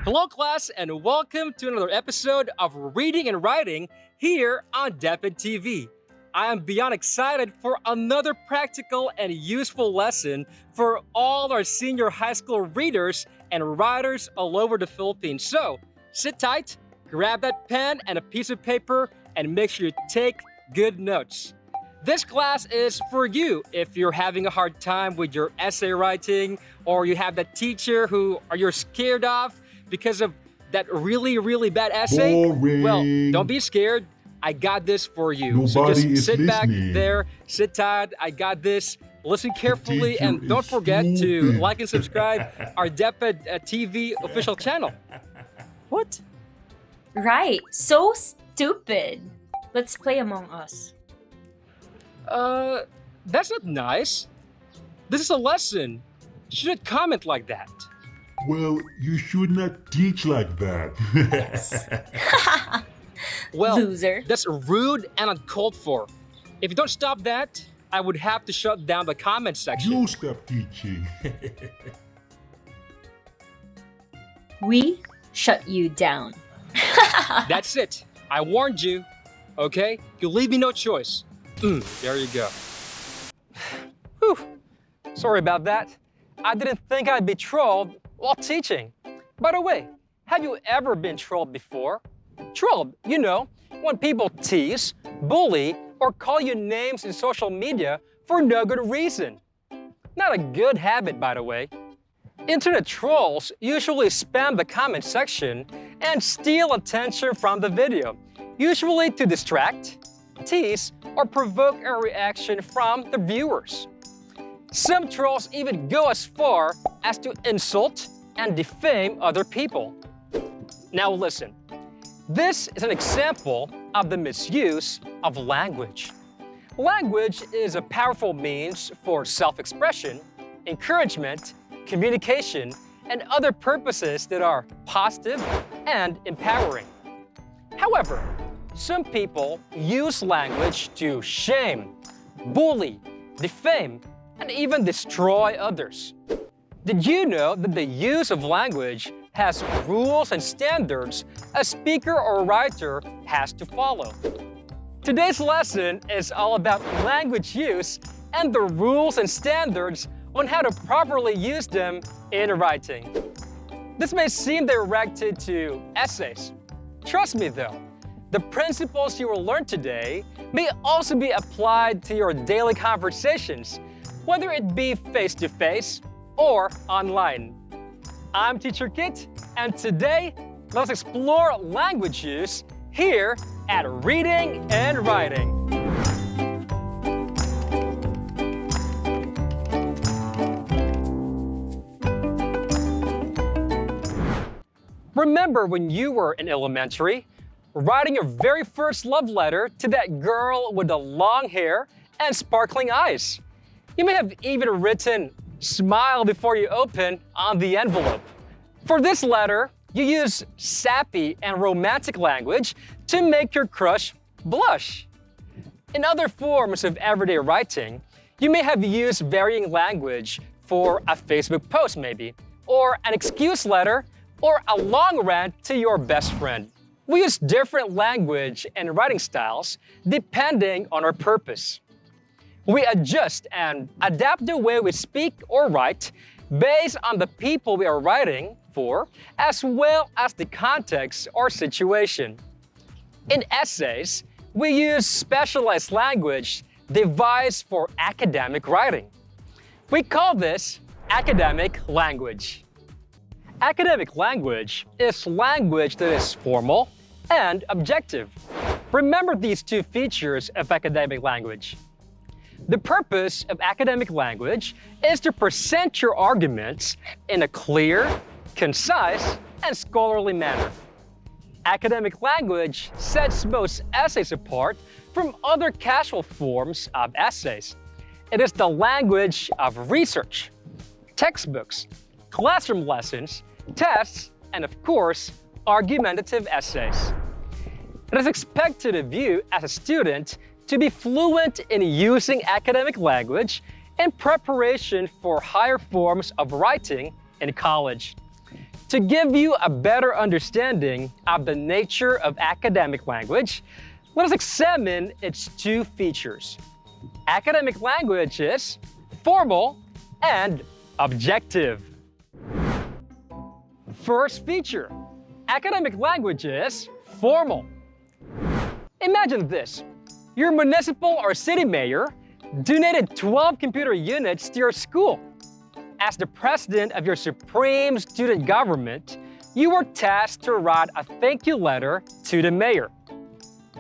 Hello, class, and welcome to another episode of Reading and Writing here on DepEd TV. I am beyond excited for another practical and useful lesson for all our senior high school readers and writers all over the Philippines. So, sit tight, grab that pen and a piece of paper, and make sure you take good notes. This class is for you if you're having a hard time with your essay writing, or you have that teacher who you're scared of because of that really bad essay. Boring. Well, don't be scared. I got this for you. Nobody so just is sit back listening. there, sit tight. I got this. Listen carefully, teacher and don't is forget to stupid. like and subscribe our DepEd TV official channel. What? Right, so stupid. Let's play Among Us. That's not nice. This is a lesson. You shouldn't comment like that. Well, you should not teach like that. Well, Loser. that's rude and uncalled for. If you don't stop that, I would have to shut down the comment section. You stop teaching. We shut you down. That's it. I warned you. Okay? You leave me no choice. There you go. Whew. Sorry about that. I didn't think I'd be trolled while teaching. By the way, have you ever been trolled before? Trolled, you know, when people tease, bully, or call you names in social media for no good reason. Not a good habit, by the way. Internet trolls usually spam the comment section and steal attention from the video, usually to distract, tease, or provoke a reaction from the viewers. Some trolls even go as far as to insult and defame other people. Now listen, this is an example of the misuse of language. Language is a powerful means for self-expression, encouragement, communication, and other purposes that are positive and empowering. However, some people use language to shame, bully, defame, and even destroy others. Did you know that the use of language has rules and standards a speaker or writer has to follow? Today's lesson is all about language use and the rules and standards on how to properly use them in writing. This may seem directed to essays. Trust me though, the principles you will learn today may also be applied to your daily conversations, whether it be face-to-face or online. I'm Teacher Kit, and today, let's explore language use here at Reading and Writing. Remember when you were in elementary, writing your very first love letter to that girl with the long hair and sparkling eyes? You may have even written "smile before you open" on the envelope. For this letter, you use sappy and romantic language to make your crush blush. In other forms of everyday writing, you may have used varying language for a Facebook post maybe, or an excuse letter, or a long rant to your best friend. We use different language and writing styles depending on our purpose. We adjust and adapt the way we speak or write based on the people we are writing for, as well as the context or situation. In essays, we use specialized language devised for academic writing. We call this academic language. Academic language is language that is formal and objective. Remember these two features of academic language. The purpose of academic language is to present your arguments in a clear, concise, and scholarly manner. Academic language sets most essays apart from other casual forms of essays. It is the language of research, textbooks, classroom lessons, tests, and of course, argumentative essays. It is expected of you as a student to be fluent in using academic language in preparation for higher forms of writing in college. To give you a better understanding of the nature of academic language, let us examine its two features. Academic language is formal and objective. First feature, academic language is formal. Imagine this. Your municipal or city mayor donated 12 computer units to your school. As the president of your supreme student government, you were tasked to write a thank you letter to the mayor.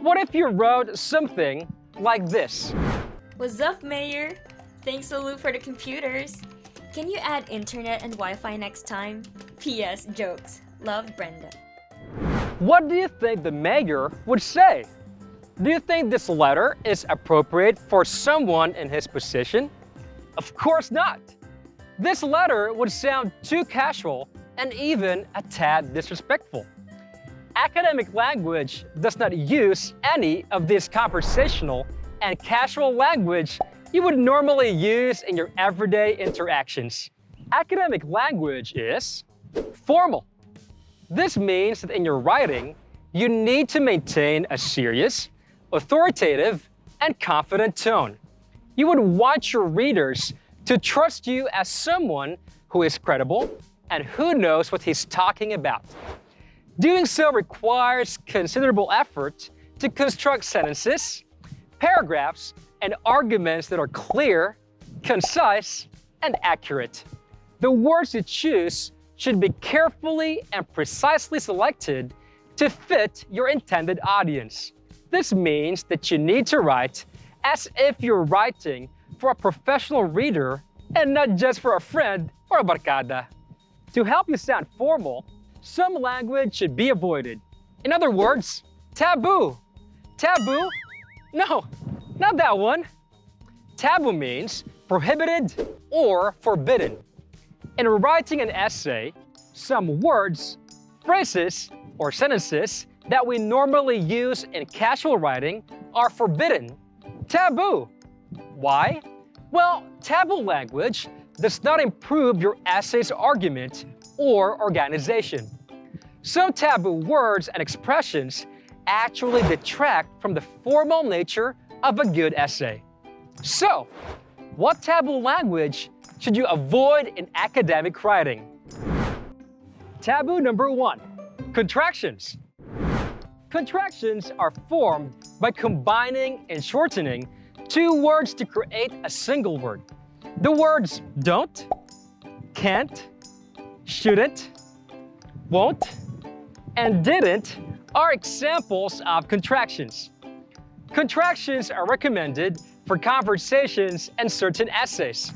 What if you wrote something like this? What's up, Mayor? Thanks a lot for the computers. Can you add internet and Wi-Fi next time? P.S. Jokes. Love, Brenda. What do you think the mayor would say? Do you think this letter is appropriate for someone in his position? Of course not. This letter would sound too casual and even a tad disrespectful. Academic language does not use any of this conversational and casual language you would normally use in your everyday interactions. Academic language is formal. This means that in your writing, you need to maintain a serious, authoritative, and confident tone. You would want your readers to trust you as someone who is credible and who knows what he's talking about. Doing so requires considerable effort to construct sentences, paragraphs, and arguments that are clear, concise, and accurate. The words you choose should be carefully and precisely selected to fit your intended audience. This means that you need to write as if you're writing for a professional reader and not just for a friend or a barkada. To help you sound formal, some language should be avoided. In other words, taboo. Taboo? No, not that one. Taboo means prohibited or forbidden. In writing an essay, some words, phrases, or sentences that we normally use in casual writing are forbidden. Taboo. Why? Well, taboo language does not improve your essay's argument or organization. Some taboo words and expressions actually detract from the formal nature of a good essay. So, what taboo language should you avoid in academic writing? Taboo number 1, contractions. Contractions are formed by combining and shortening two words to create a single word. The words don't, can't, shouldn't, won't, and didn't are examples of contractions. Contractions are recommended for conversations and certain essays.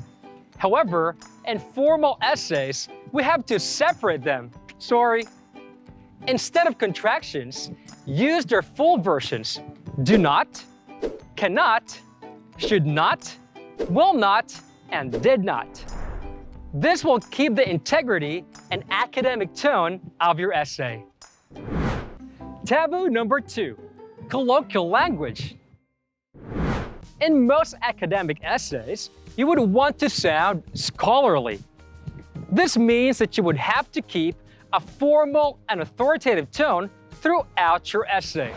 However, in formal essays, we have to separate them. Sorry. Instead of contractions, use their full versions: do not, cannot, should not, will not, and did not. This will keep the integrity and academic tone of your essay. Taboo number 2, colloquial language. In most academic essays, you would want to sound scholarly. This means that you would have to keep a formal and authoritative tone throughout your essay.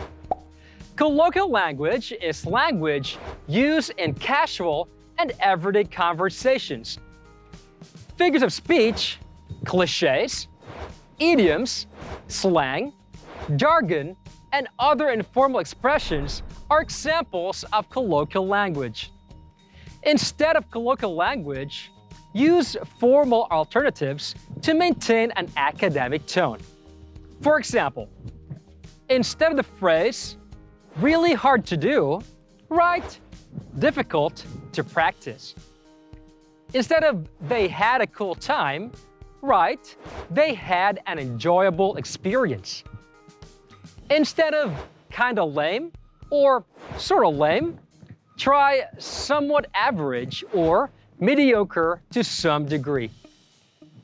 Colloquial language is language used in casual and everyday conversations. Figures of speech, cliches, idioms, slang, jargon, and other informal expressions are examples of colloquial language. Instead of colloquial language, use formal alternatives to maintain an academic tone. For example, instead of the phrase, really hard to do, write, difficult to practice. Instead of they had a cool time, write, they had an enjoyable experience. Instead of kinda lame or sorta lame, try somewhat average or mediocre to some degree.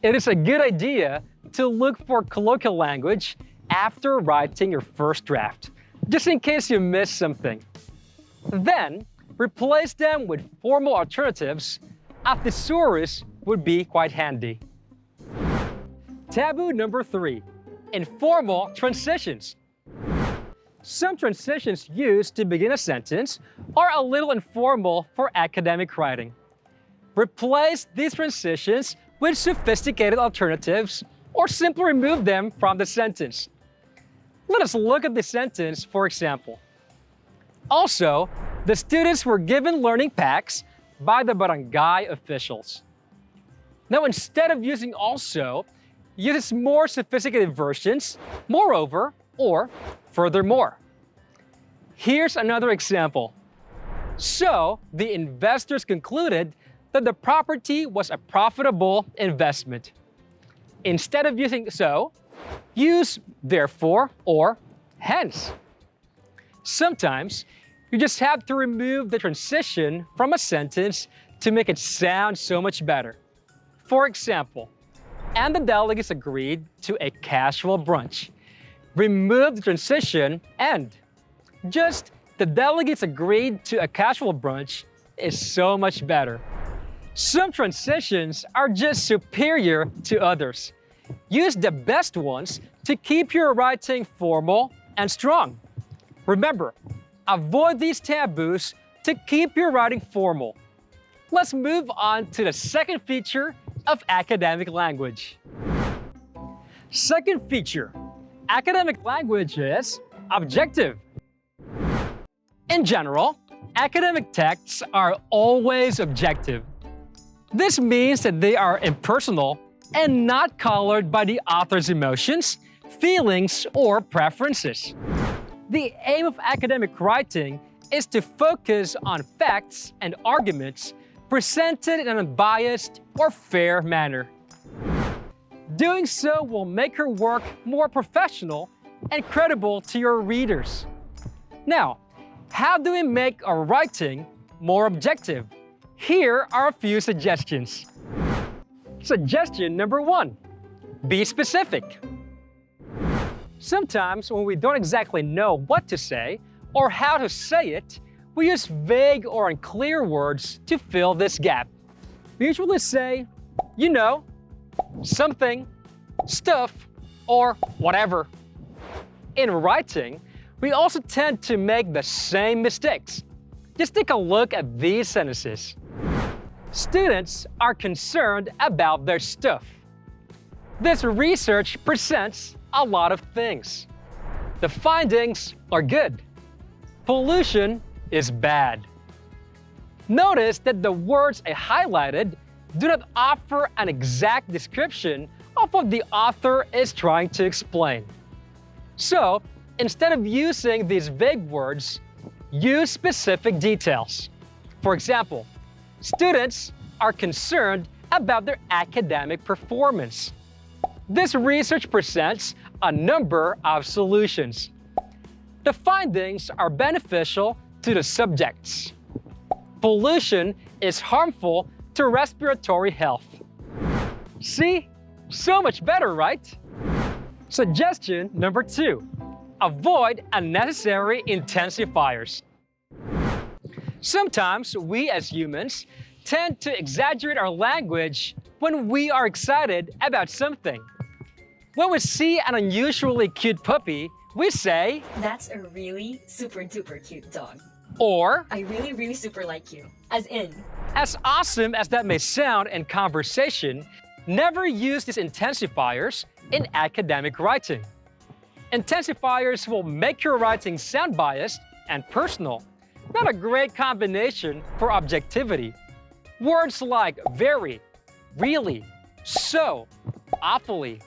It is a good idea to look for colloquial language after writing your first draft, just in case you missed something. Then, replace them with formal alternatives. A thesaurus would be quite handy. Taboo number 3, informal transitions. Some transitions used to begin a sentence are a little informal for academic writing. Replace these transitions with sophisticated alternatives or simply remove them from the sentence. Let us look at the sentence for example. Also, the students were given learning packs by the barangay officials. Now, instead of using also, use more sophisticated versions, moreover, or furthermore. Here's another example. So, the investors concluded that the property was a profitable investment. Instead of using so, use therefore or hence. Sometimes, you just have to remove the transition from a sentence to make it sound so much better. For example, and the delegates agreed to a casual brunch. Remove the transition and. Just the delegates agreed to a casual brunch is so much better. Some transitions are just superior to others. Use the best ones to keep your writing formal and strong. Remember, avoid these taboos to keep your writing formal. Let's move on to the second feature of academic language. Second feature, academic language is objective. In general, academic texts are always objective. This means that they are impersonal and not colored by the author's emotions, feelings, or preferences. The aim of academic writing is to focus on facts and arguments presented in an unbiased or fair manner. Doing so will make your work more professional and credible to your readers. Now, how do we make our writing more objective? Here are a few suggestions. Suggestion number 1, be specific. Sometimes when we don't exactly know what to say or how to say it, we use vague or unclear words to fill this gap. We usually say, you know, something, stuff, or whatever. In writing, we also tend to make the same mistakes. Just take a look at these sentences. Students are concerned about their stuff. This research presents a lot of things. The findings are good. Pollution is bad. Notice that the words I highlighted do not offer an exact description of what the author is trying to explain. So, instead of using these vague words, use specific details. For example, students are concerned about their academic performance. This research presents a number of solutions. The findings are beneficial to the subjects. Pollution is harmful to respiratory health. See? So much better, right? Suggestion number 2, avoid unnecessary intensifiers. Sometimes we as humans tend to exaggerate our language when we are excited about something. When we see an unusually cute puppy, we say, That's a really super duper cute dog. or, I really, really super like you. As in, as awesome as that may sound in conversation, never use these intensifiers in academic writing. Intensifiers will make your writing sound biased and personal, not a great combination for objectivity. Words like very, really, so, awfully,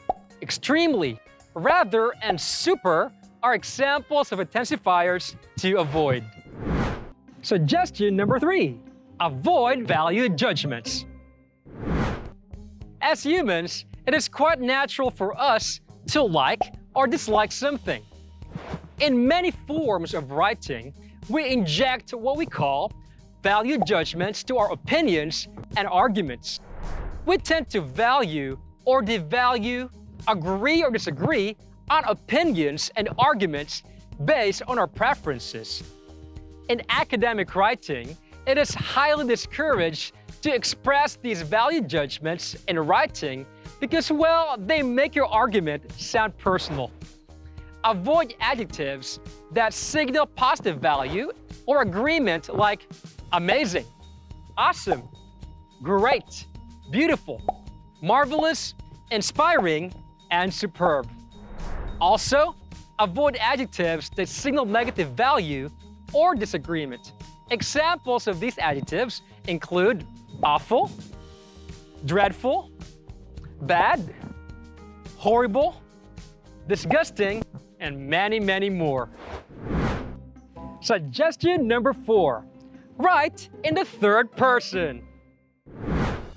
extremely, rather, and super are examples of intensifiers to avoid. Suggestion number 3, avoid value judgments. As humans, it is quite natural for us to like or dislike something. In many forms of writing, we inject what we call value judgments to our opinions and arguments. We tend to value or devalue, agree or disagree on opinions and arguments based on our preferences. In academic writing, it is highly discouraged to express these value judgments in writing because, well, they make your argument sound personal. Avoid adjectives that signal positive value or agreement like amazing, awesome, great, beautiful, marvelous, inspiring, and superb. Also, avoid adjectives that signal negative value or disagreement. Examples of these adjectives include awful, dreadful, bad, horrible, disgusting, and many, many more. Suggestion number 4. Write in the third person.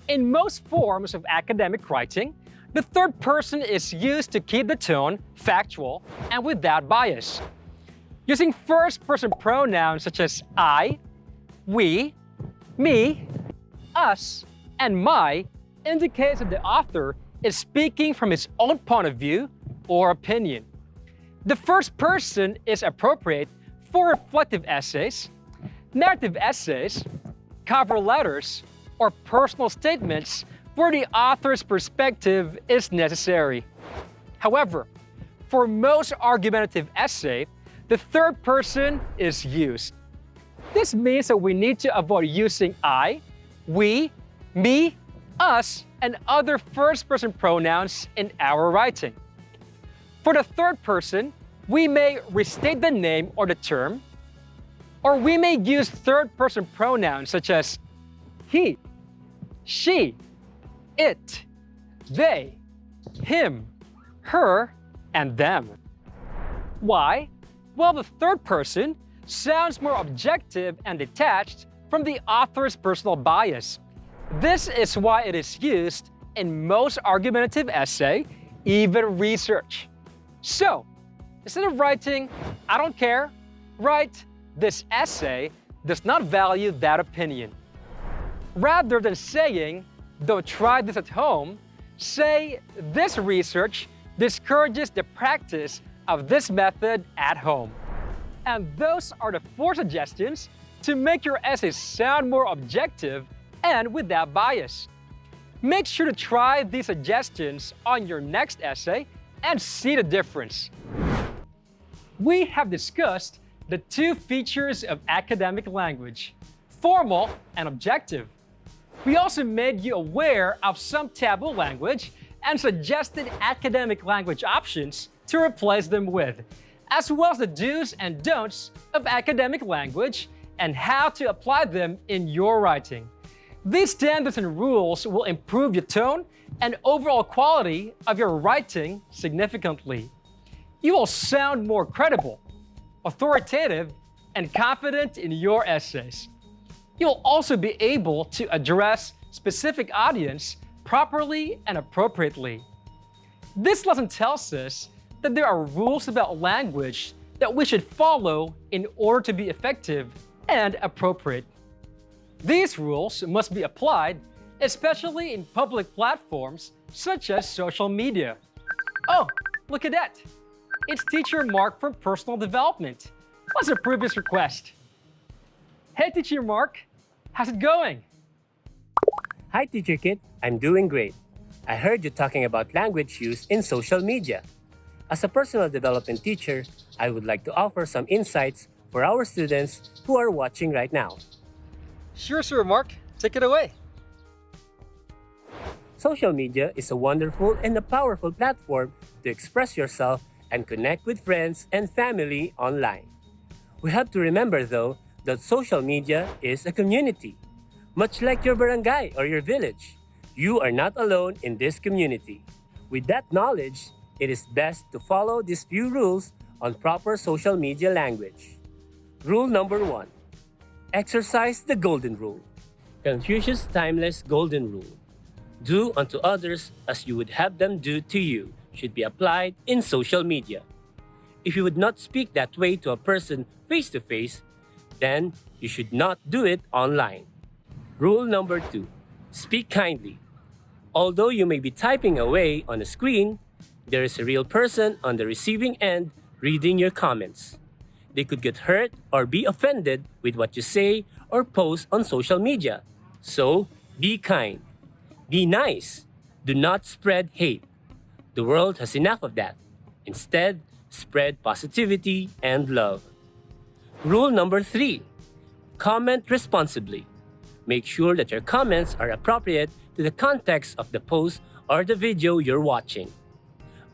In most forms of academic writing, the third person is used to keep the tone factual and without bias. Using first-person pronouns such as I, we, me, us, and my indicates that the author is speaking from his own point of view or opinion. The first person is appropriate for reflective essays, narrative essays, cover letters, or personal statements where the author's perspective is necessary. However, for most argumentative essay, the third person is used. This means that we need to avoid using I, we, me, us, and other first-person pronouns in our writing. For the third person, we may restate the name or the term, or we may use third-person pronouns such as he, she, it, they, him, her, and them. Why? Well, the third person sounds more objective and detached from the author's personal bias. This is why it is used in most argumentative essay, even research. So, instead of writing, I don't care, write, this essay does not value that opinion. Rather than saying, though try this at home, say, this research discourages the practice of this method at home. And those are the 4 suggestions to make your essay sound more objective and without bias. Make sure to try these suggestions on your next essay and see the difference. We have discussed the 2 features of academic language, formal and objective. We also made you aware of some taboo language and suggested academic language options to replace them with, as well as the do's and don'ts of academic language and how to apply them in your writing. These standards and rules will improve your tone and overall quality of your writing significantly. You will sound more credible, authoritative, and confident in your essays. You'll also be able to address specific audience properly and appropriately. This lesson tells us that there are rules about language that we should follow in order to be effective and appropriate. These rules must be applied, especially in public platforms such as social media. Oh, look at that! It's Teacher Mark from Personal Development. Let's approve his request. Hey, Teacher Mark, how's it going? Hi, Teacher Kit. I'm doing great. I heard you talking about language use in social media. As a personal development teacher, I would like to offer some insights for our students who are watching right now. Sure, sir, Mark. Take it away. Social media is a wonderful and a powerful platform to express yourself and connect with friends and family online. We have to remember, though, that social media is a community. Much like your barangay or your village, you are not alone in this community. With that knowledge, it is best to follow these few rules on proper social media language. Rule number 1. Exercise the golden rule. Confucius' timeless golden rule. Do unto others as you would have them do to you should be applied in social media. If you would not speak that way to a person face to face, then you should not do it online. Rule number 2. Speak kindly. Although you may be typing away on a screen, there is a real person on the receiving end reading your comments. They could get hurt or be offended with what you say or post on social media. So, Be kind. Be nice. Do not spread hate. The world has enough of that. Instead, spread positivity and love. Rule number 3. Comment responsibly. Make sure that your comments are appropriate to the context of the post or the video you're watching.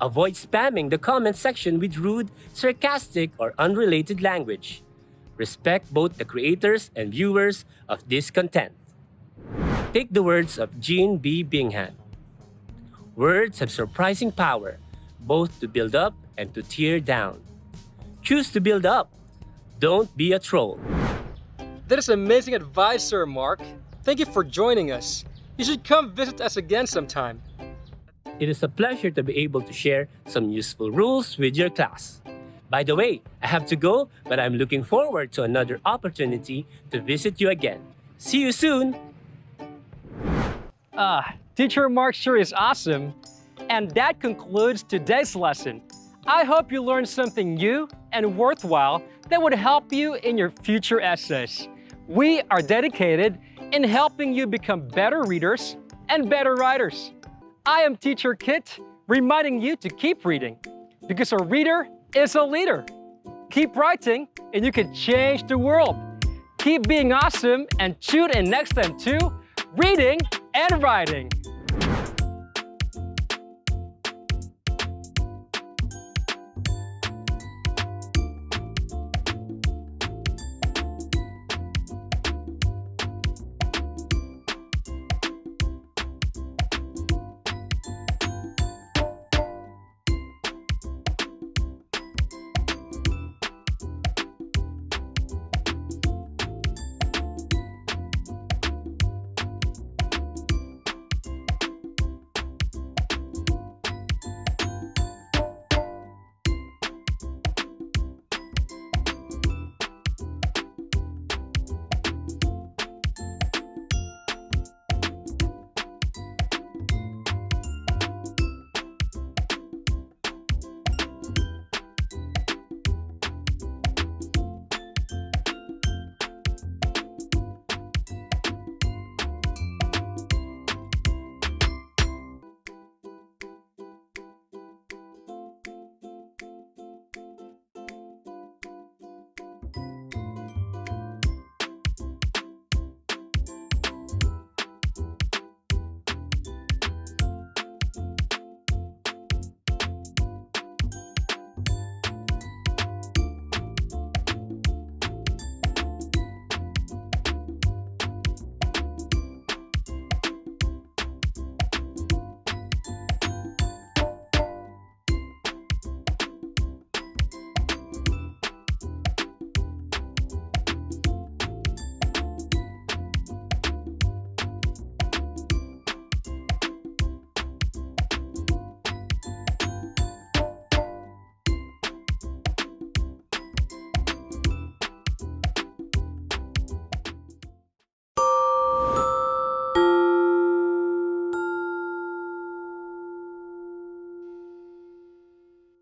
Avoid spamming the comment section with rude, sarcastic, or unrelated language. Respect both the creators and viewers of this content. Take the words of Jean B. Bingham. Words have surprising power, both to build up and to tear down. Choose to build up. Don't be a troll. That is amazing advice, Sir Mark. Thank you for joining us. You should come visit us again sometime. It is a pleasure to be able to share some useful rules with your class. By the way, I have to go, but I'm looking forward to another opportunity to visit you again. See you soon! Teacher Mark sure is awesome. And that concludes today's lesson. I hope you learned something new and worthwhile that would help you in your future essays. We are dedicated in helping you become better readers and better writers. I am Teacher Kit, reminding you to keep reading, because a reader is a leader. Keep writing, and you can change the world. Keep being awesome, and tune in next time to Reading and Writing.